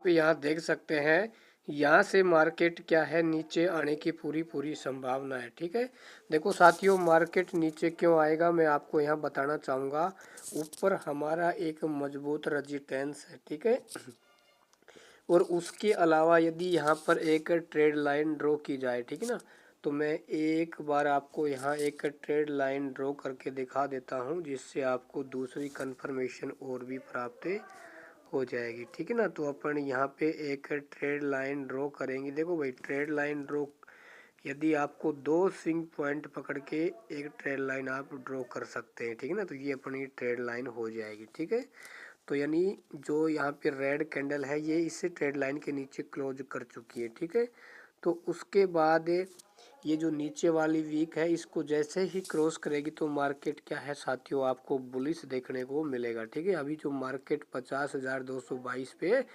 पे यहाँ देख सकते हैं, यहाँ से मार्केट क्या है, नीचे आने की पूरी पूरी संभावना है। ठीक है, देखो साथियों, मार्केट नीचे क्यों आएगा मैं आपको यहाँ बताना चाहूँगा। ऊपर हमारा एक मजबूत रेजिस्टेंस है। ठीक है, और उसके अलावा यदि यहाँ पर एक ट्रेड लाइन ड्रॉ की जाए, ठीक है ना, तो मैं एक बार आपको यहाँ एक ट्रेड लाइन ड्रॉ करके दिखा देता हूँ, जिससे आपको दूसरी कंफर्मेशन और भी प्राप्त हो जाएगी। ठीक है ना, तो अपन यहाँ पे एक ट्रेड लाइन ड्रॉ करेंगे। देखो भाई, ट्रेड लाइन ड्रॉ यदि आपको दो स्विंग पॉइंट पकड़ के एक ट्रेड लाइन आप ड्रॉ कर सकते हैं। ठीक है ना, तो ये अपनी ट्रेड लाइन हो जाएगी। ठीक है, तो यानी जो यहाँ पे रेड कैंडल है, ये इस ट्रेड लाइन के नीचे क्लोज कर चुकी है। ठीक है, तो उसके बाद ये जो नीचे वाली वीक है, इसको जैसे ही क्रॉस करेगी तो मार्केट क्या है साथियों, आपको बुलिश देखने को मिलेगा। ठीक है, अभी जो मार्केट 50,222 पे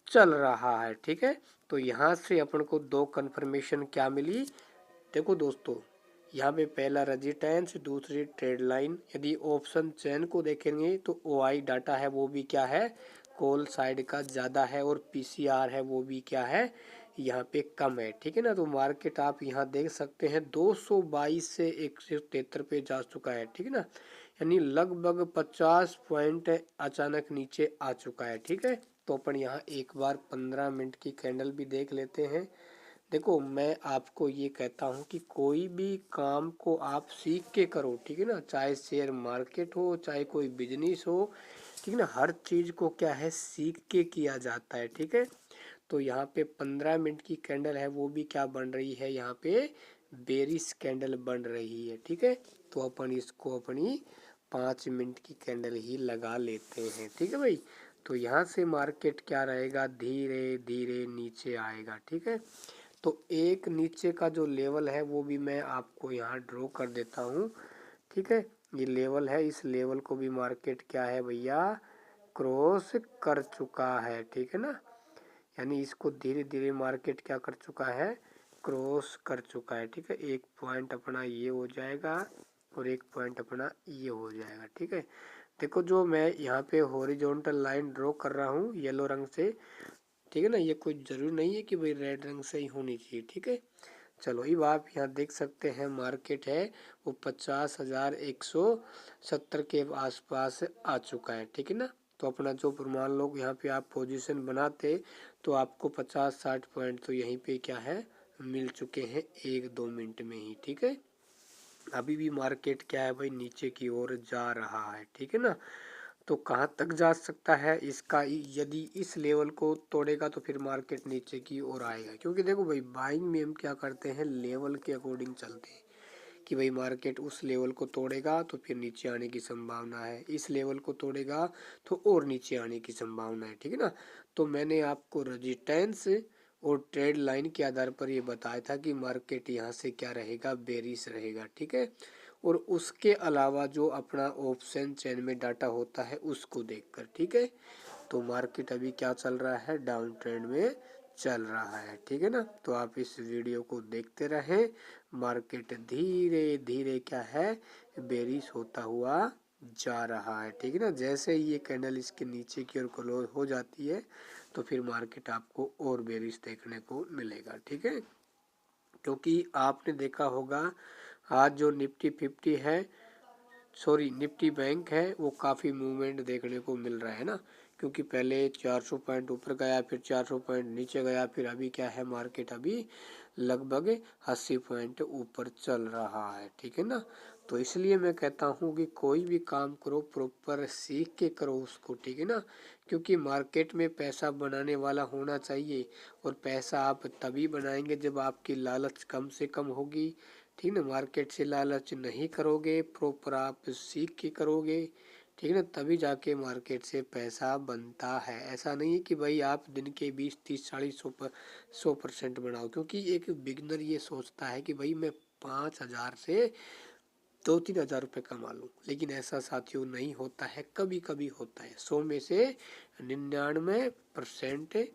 चल रहा है। ठीक है, तो यहाँ से अपन को दो कन्फर्मेशन क्या मिली। देखो दोस्तों, यहाँ पे पहला रेजिस्टेंस, दूसरी ट्रेड लाइन। यदि ऑप्शन चेन को देखेंगे तो OI डाटा है वो भी क्या है, कॉल साइड का ज़्यादा है, और PCR है वो भी क्या है, यहाँ पे कम है। ठीक है ना, तो मार्केट आप यहाँ देख सकते हैं 222 से 173 पे जा चुका है। ठीक है ना, यानी लगभग 50 पॉइंट अचानक नीचे आ चुका है। ठीक है, तो अपन यहाँ एक बार 15 मिनट की कैंडल भी देख लेते हैं। देखो, मैं आपको ये कहता हूँ कि कोई भी काम को आप सीख के करो। ठीक है ना, चाहे शेयर मार्केट हो, चाहे कोई बिजनेस हो, ठीक है ना, हर चीज़ को क्या है, सीख के किया जाता है। ठीक है, तो यहाँ पे 15 मिनट की कैंडल है वो भी क्या बन रही है, यहाँ पे बेरिश कैंडल बन रही है। ठीक है, तो अपन इसको अपनी 5 मिनट की कैंडल ही लगा लेते हैं। ठीक है भाई, तो यहाँ से मार्केट क्या रहेगा, धीरे धीरे नीचे आएगा। ठीक है, तो एक नीचे का जो लेवल है वो भी मैं आपको यहाँ ड्रॉ कर देता हूँ। ठीक है, ये लेवल है, इस लेवल को भी मार्केट क्या है भैया, क्रॉस कर चुका है। ठीक है ना, यानी इसको धीरे धीरे मार्केट क्या कर चुका है, क्रॉस कर चुका है। ठीक है, एक पॉइंट अपना ये हो जाएगा और एक पॉइंट अपना ये हो जाएगा। ठीक है, देखो जो मैं यहाँ पे हॉरिजॉन्टल लाइन ड्रॉ कर रहा हूँ येलो रंग से, ठीक है ना, ये कोई ज़रूरी नहीं है कि भाई रेड रंग से ही होनी चाहिए। ठीक है, चलो अब आप यहाँ देख सकते हैं मार्केट है वो 50,170 के आसपास आ चुका है। ठीक है ना, तो अपना जो मान लो यहाँ पे आप पोजीशन बनाते तो आपको 50-60 पॉइंट तो यहीं पे क्या है, मिल चुके हैं 1-2 मिनट में ही। ठीक है, अभी भी मार्केट क्या है भाई, नीचे की ओर जा रहा है। ठीक है ना, तो कहाँ तक जा सकता है इसका, यदि इस लेवल को तोड़ेगा तो फिर मार्केट नीचे की ओर आएगा। क्योंकि देखो भाई, बाइंग में हम क्या करते हैं, लेवल के अकॉर्डिंग चलते हैं कि भाई मार्केट उस लेवल को तोड़ेगा तो फिर नीचे आने की संभावना है, इस लेवल को तोड़ेगा तो और नीचे आने की संभावना है। ठीक है ना, तो मैंने आपको रेजिस्टेंस और ट्रेड लाइन के आधार पर ये बताया था कि मार्केट यहाँ से क्या रहेगा, बेरिश रहेगा। ठीक है, और उसके अलावा जो अपना ऑप्शन चेन में डाटा होता है उसको देखकर। ठीक है, तो मार्केट अभी क्या चल रहा है, डाउन ट्रेंड में चल रहा है। ठीक है ना, तो आप इस वीडियो को देखते रहें, मार्केट धीरे धीरे क्या है, बेरिश होता हुआ जा रहा है। ठीक है ना, जैसे ही ये कैंडल इसके नीचे की ओर क्लोज हो जाती है तो फिर मार्केट आपको और बेरिश देखने को मिलेगा। ठीक है, क्योंकि आपने देखा होगा आज जो निफ्टी 50 है, सॉरी निफ्टी बैंक है, वो काफ़ी मूवमेंट देखने को मिल रहा है ना, क्योंकि पहले 400 पॉइंट ऊपर गया, फिर 400 पॉइंट नीचे गया, फिर अभी क्या है, मार्केट अभी लगभग 80 पॉइंट ऊपर चल रहा है। ठीक है ना, तो इसलिए मैं कहता हूँ कि कोई भी काम करो प्रॉपर सीख के करो उसको। ठीक है ना, क्योंकि मार्केट में पैसा बनाने वाला होना चाहिए, और पैसा आप तभी बनाएंगे जब आपकी लालच कम से कम होगी। ठीक ना, मार्केट से लालच नहीं करोगे, प्रॉपर आप सीख के करोगे, ठीक है ना, तभी जाके मार्केट से पैसा बनता है। ऐसा नहीं है कि भाई आप दिन के 20-30-40 100% बनाओ, क्योंकि एक बिगनर ये सोचता है कि भाई मैं 5,000 से 2-3 हज़ार रुपये कमा लूँ, लेकिन ऐसा साथियों नहीं होता है। कभी कभी होता है, 100 में से 99%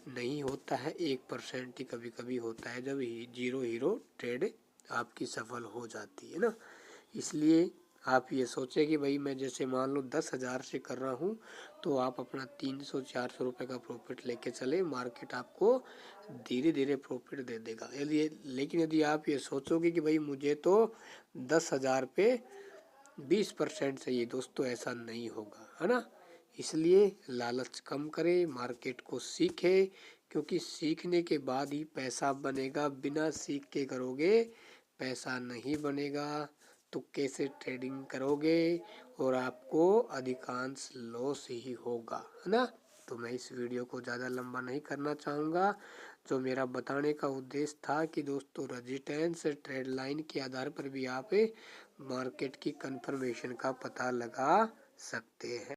नहीं होता है, 1% ही कभी कभी होता है, जब जीरो हीरो ट्रेड आपकी सफल हो जाती है ना। इसलिए आप ये सोचें कि भाई मैं जैसे मान लो 10,000 से कर रहा हूँ, तो आप अपना 300-400 रुपये का प्रॉफिट लेके चले, मार्केट आपको धीरे धीरे प्रॉफिट दे देगा। लेकिन यदि आप ये सोचोगे कि भाई मुझे तो 10,000 पे 20% चाहिए, दोस्तों ऐसा नहीं होगा, है ना। इसलिए लालच कम करें, मार्केट को सीखें, क्योंकि सीखने के बाद ही पैसा बनेगा। बिना सीख के करोगे पैसा नहीं बनेगा, तो कैसे ट्रेडिंग करोगे और आपको अधिकांश लॉस ही होगा, है ना। तो मैं इस वीडियो को ज़्यादा लंबा नहीं करना चाहूँगा। जो मेरा बताने का उद्देश्य था कि दोस्तों रेजिस्टेंस ट्रेड लाइन के आधार पर भी आप मार्केट की कंफर्मेशन का पता लगा सकते हैं।